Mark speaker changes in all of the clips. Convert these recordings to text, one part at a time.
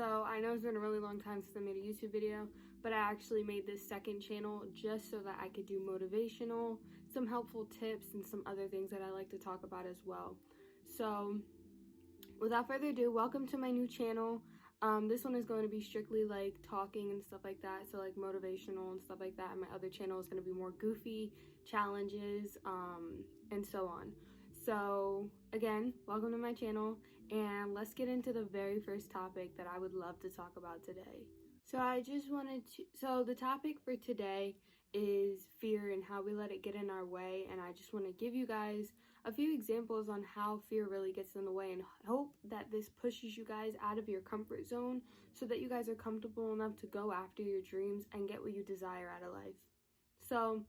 Speaker 1: So I know it's been a really long time since I made a YouTube video, but I actually made this second channel just so that I could do motivational, some helpful tips, and some other things that I like to talk about as well. So without further ado, welcome to my new channel. This one is going to be strictly like talking and stuff like that, so like motivational and stuff like that. And my other channel is going to be more goofy, challenges, and so on. So again, welcome to my channel, and let's get into the very first topic that I would love to talk about today. So the topic for today is fear and how we let it get in our way, and I just want to give you guys a few examples on how fear really gets in the way, and hope that this pushes you guys out of your comfort zone so that you guys are comfortable enough to go after your dreams and get what you desire out of life. So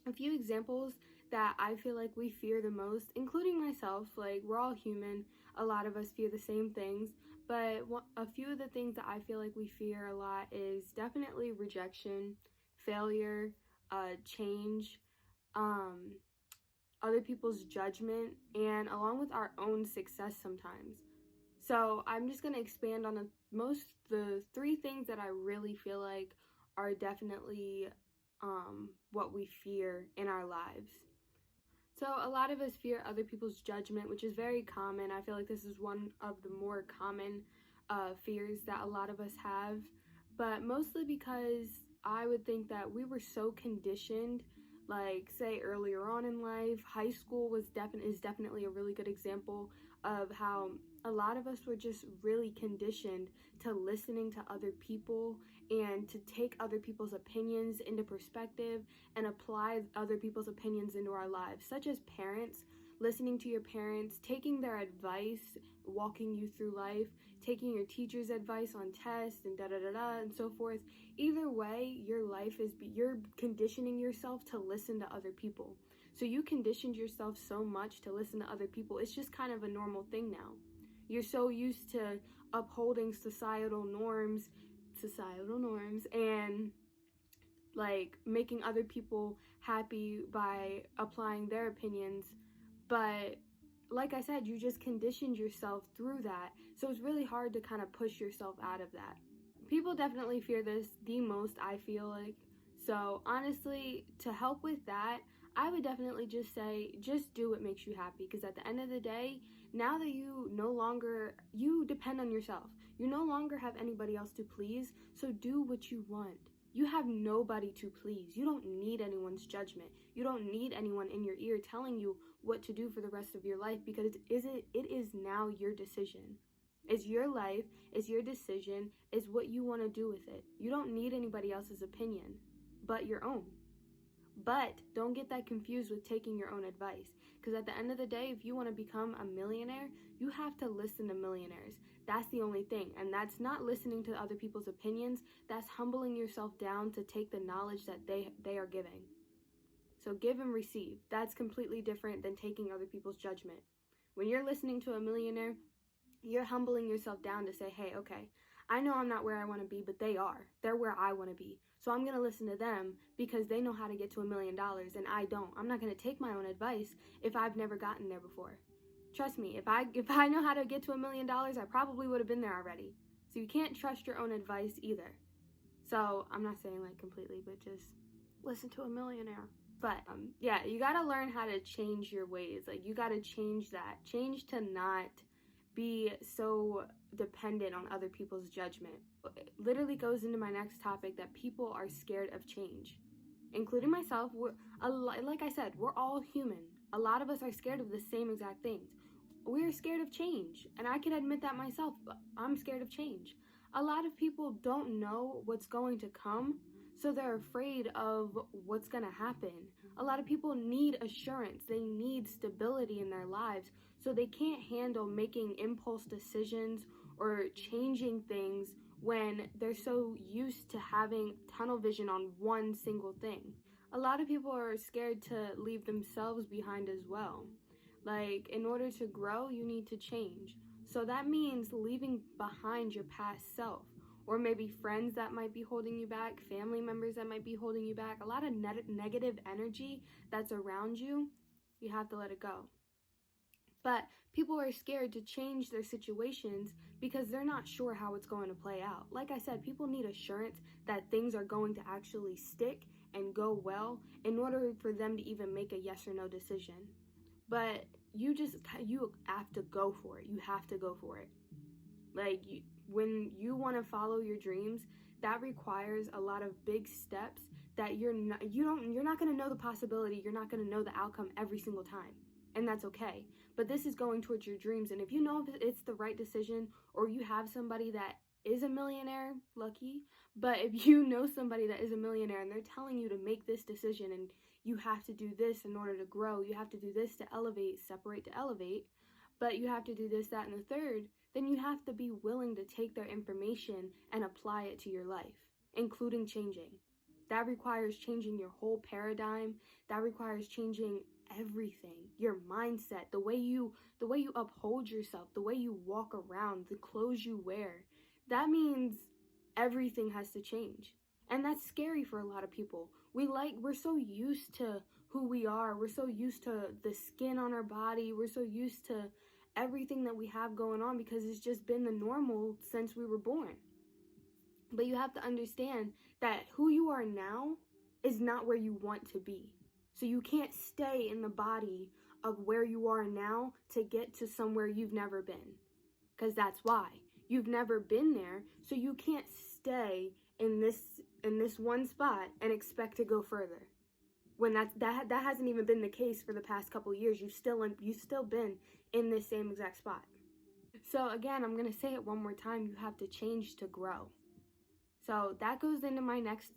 Speaker 1: a few examples that I feel like we fear the most, including myself. Like, we're all human, a lot of us fear the same things, but a few of the things that I feel like we fear a lot is definitely rejection, failure, change, other people's judgment, and along with our own success sometimes. So I'm just going to expand on the three things that I really feel like are definitely what we fear in our lives. So a lot of us fear other people's judgment, which is very common. I feel like this is one of the more common fears that a lot of us have, but mostly because I would think that we were so conditioned, like say earlier on in life. High school is definitely a really good example of how a lot of us were just really conditioned to listening to other people and to take other people's opinions into perspective and apply other people's opinions into our lives, such as parents. Listening to your parents, taking their advice, walking you through life, taking your teacher's advice on tests and and so forth. Either way, you're conditioning yourself to listen to other people. So you conditioned yourself so much to listen to other people. It's just kind of a normal thing now. You're so used to upholding societal norms and like making other people happy by applying their opinions. But like I said, you just conditioned yourself through that. So it's really hard to kind of push yourself out of that. People definitely fear this the most, I feel like. So honestly, to help with that, I would definitely just say, just do what makes you happy. Because at the end of the day, now that you depend on yourself. You no longer have anybody else to please. So do what you want. You have nobody to please. You don't need anyone's judgment. You don't need anyone in your ear telling you what to do for the rest of your life, because it is now your decision. It's your life, it's your decision, it's what you want to do with it. You don't need anybody else's opinion but your own. But don't get that confused with taking your own advice, because at the end of the day, if you want to become a millionaire, you have to listen to millionaires. That's the only thing. And that's not listening to other people's opinions. That's humbling yourself down to take the knowledge that they are giving. So give and receive. That's completely different than taking other people's judgment. When you're listening to a millionaire, you're humbling yourself down to say, hey, okay, I know I'm not where I want to be, but they're where I want to be. So I'm going to listen to them because they know how to get to $1 million and I don't. I'm not going to take my own advice if I've never gotten there before. Trust me, if I know how to get to $1 million, I probably would have been there already. So you can't trust your own advice either. So I'm not saying like completely, but just listen to a millionaire. But yeah, you got to learn how to change your ways. Like, you got to change that. Change to not be so dependent on other people's judgment. It literally goes into my next topic, that people are scared of change, including myself. Like I said, we're all human. A lot of us are scared of the same exact things. We're scared of change, and I can admit that myself. But I'm scared of change. A lot of people don't know what's going to come, so they're afraid of what's going to happen. A lot of people need assurance. They need stability in their lives, so they can't handle making impulse decisions or changing things when they're so used to having tunnel vision on one single thing. A lot of people are scared to leave themselves behind as well. Like, in order to grow, you need to change. So that means leaving behind your past self, or maybe friends that might be holding you back, family members that might be holding you back. A lot of negative energy that's around you, you have to let it go. But people are scared to change their situations because they're not sure how it's going to play out. Like I said, people need assurance that things are going to actually stick and go well in order for them to even make a yes or no decision. But you have to go for it. You have to go for it. Like, when you want to follow your dreams, that requires a lot of big steps that you're not going to know the possibility, you're not going to know the outcome every single time. And that's okay. But this is going towards your dreams, and if you know if it's the right decision, or you have somebody that is a millionaire, lucky, but if you know somebody that is a millionaire and they're telling you to make this decision and you have to do this in order to grow, you have to do this to elevate, separate to elevate, but you have to do this, that, and the third, then you have to be willing to take their information and apply it to your life, including changing. That requires changing your whole paradigm. That requires changing everything. Your mindset, the way you uphold yourself, the way you walk around, the clothes you wear. That means everything has to change. And that's scary for a lot of people. We're so used to who we are. We're so used to the skin on our body. We're so used to everything that we have going on because it's just been the normal since we were born. But you have to understand that who you are now is not where you want to be. So you can't stay in the body of where you are now to get to somewhere you've never been. Because that's why. You've never been there, so you can't stay in this one spot and expect to go further. When that hasn't even been the case for the past couple of years. You've still been in this same exact spot. So again, I'm going to say it one more time. You have to change to grow. So that goes into my next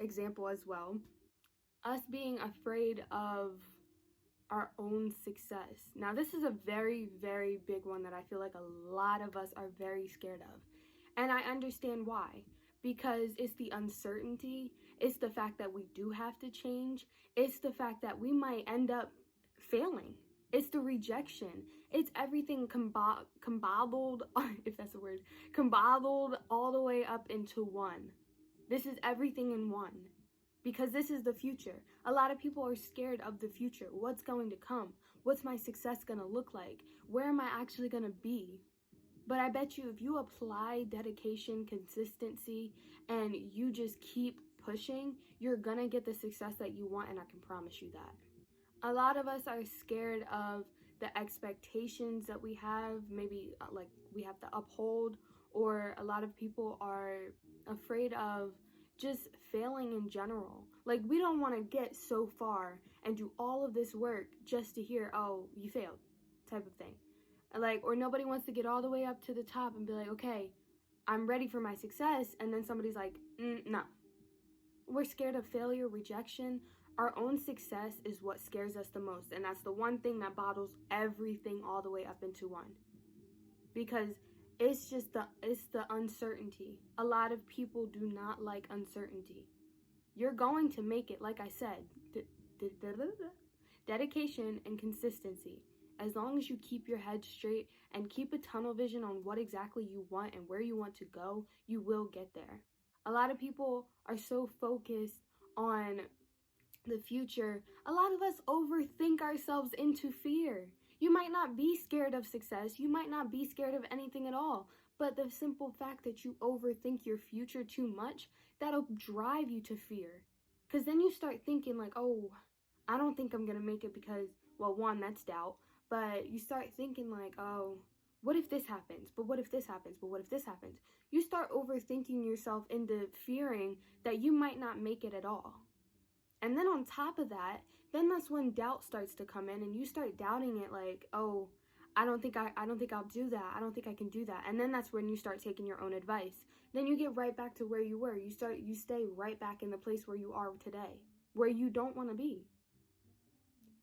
Speaker 1: example as well. Us being afraid of our own success. Now, this is a very, very big one that I feel like a lot of us are very scared of. And I understand why. Because it's the uncertainty. It's the fact that we do have to change. It's the fact that we might end up failing. It's the rejection. It's everything combobbled, if that's a word, combobbled all the way up into one. This is everything in one. Because this is the future. A lot of people are scared of the future. What's going to come? What's my success going to look like? Where am I actually going to be? But I bet you if you apply dedication, consistency, and you just keep pushing, you're going to get the success that you want, and I can promise you that. A lot of us are scared of the expectations that we have, maybe like we have to uphold, or a lot of people are afraid of just failing in general. Like, we don't want to get so far and do all of this work just to hear, oh, you failed, type of thing. Like, or nobody wants to get all the way up to the top and be like, okay, I'm ready for my success, and then somebody's like, no. We're scared of failure, rejection. Our own success is what scares us the most, and that's the one thing that bottles everything all the way up into one. Because it's the uncertainty. A lot of people do not like uncertainty. You're going to make it, like I said, dedication and consistency. As long as you keep your head straight and keep a tunnel vision on what exactly you want and where you want to go, you will get there. A lot of people are so focused on the future. A lot of us overthink ourselves into fear. You might not be scared of success. You might not be scared of anything at all. But the simple fact that you overthink your future too much, that'll drive you to fear. Because then you start thinking like, oh, I don't think I'm going to make it because, well, one, that's doubt. But you start thinking like, oh, what if this happens? But what if this happens? But what if this happens? You start overthinking yourself into fearing that you might not make it at all. And then on top of that, then that's when doubt starts to come in and you start doubting it like, oh, I don't think I'll do that. I don't think I can do that. And then that's when you start taking your own advice. Then you get right back to where you were. You stay right back in the place where you are today, where you don't want to be.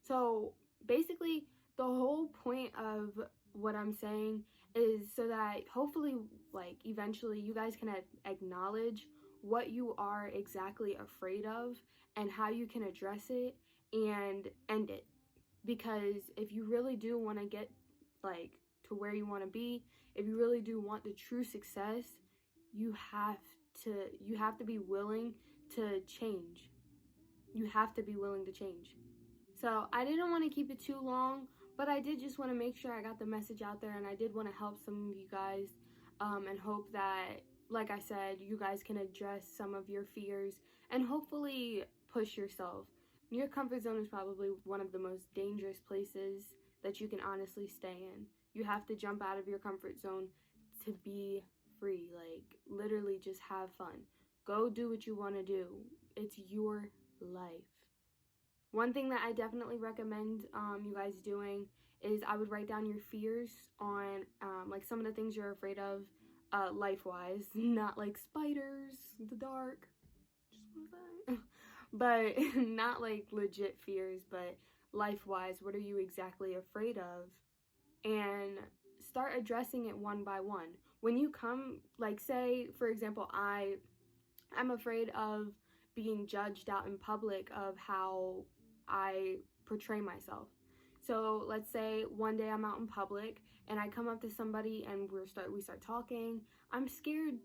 Speaker 1: So basically, the whole point of what I'm saying is so that hopefully, like, eventually you guys can acknowledge what you are exactly afraid of and how you can address it and end it. Because if you really do want to get, like, to where you want to be, if you really do want the true success, you have to be willing to change. You have to be willing to change. So I didn't want to keep it too long, But I did just want to make sure I got the message out there, and I did want to help some of you guys, and hope that, like I said, you guys can address some of your fears and hopefully push yourself. Your comfort zone is probably one of the most dangerous places that you can honestly stay in. You have to jump out of your comfort zone to be free. Like, literally just have fun. Go do what you want to do. It's your life. One thing that I definitely recommend you guys doing is I would write down your fears on like some of the things you're afraid of life-wise, not like spiders, the dark, just want to say, but not like legit fears, but life-wise, what are you exactly afraid of? And start addressing it one by one. When you come, like, say for example, I'm afraid of being judged out in public of how I portray myself. So let's say one day I'm out in public and I come up to somebody and we start talking. I'm scared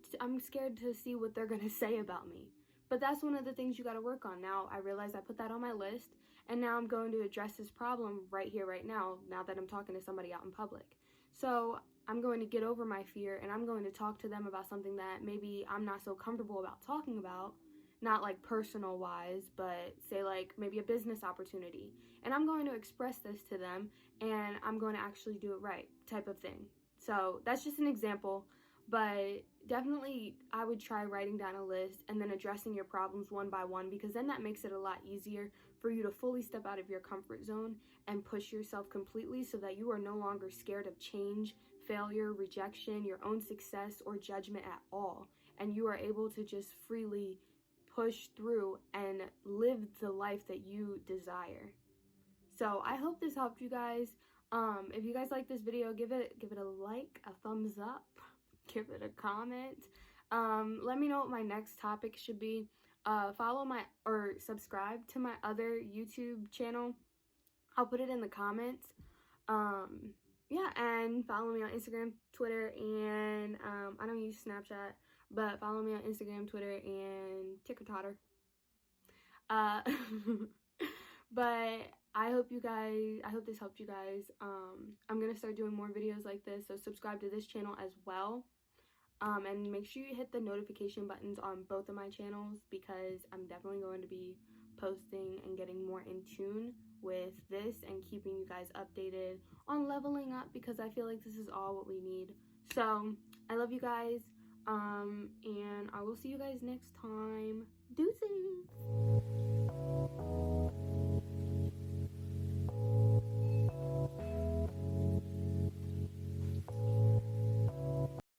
Speaker 1: to see what they're gonna say about me. But that's one of the things you gotta work on. Now I realize I put that on my list, and now I'm going to address this problem right here, right now that I'm talking to somebody out in public. So I'm going to get over my fear, and I'm going to talk to them about something that maybe I'm not so comfortable about talking about, not like personal wise, but say like maybe a business opportunity. And I'm going to express this to them, and I'm going to actually do it right, type of thing. So that's just an example, but definitely I would try writing down a list and then addressing your problems one by one, because then that makes it a lot easier for you to fully step out of your comfort zone and push yourself completely, so that you are no longer scared of change, failure, rejection, your own success, or judgment at all. And you are able to just freely push through and live the life that you desire. So I hope this helped you guys. If you guys like this video, give it a like, a thumbs up, give it a comment. Let me know what my next topic should be. Follow my, or subscribe to my other YouTube channel. I'll put it in the comments. Yeah, and follow me on Instagram, Twitter, and I don't use Snapchat, but follow me on Instagram, Twitter, and TikTok. But I hope this helped you guys. I'm gonna start doing more videos like this, so subscribe to this channel as well. And make sure you hit the notification buttons on both of my channels, because I'm definitely going to be posting and getting more in tune with this and keeping you guys updated on leveling up, because I feel like this is all what we need. So I love you guys, and I will see you guys next time. Deuces.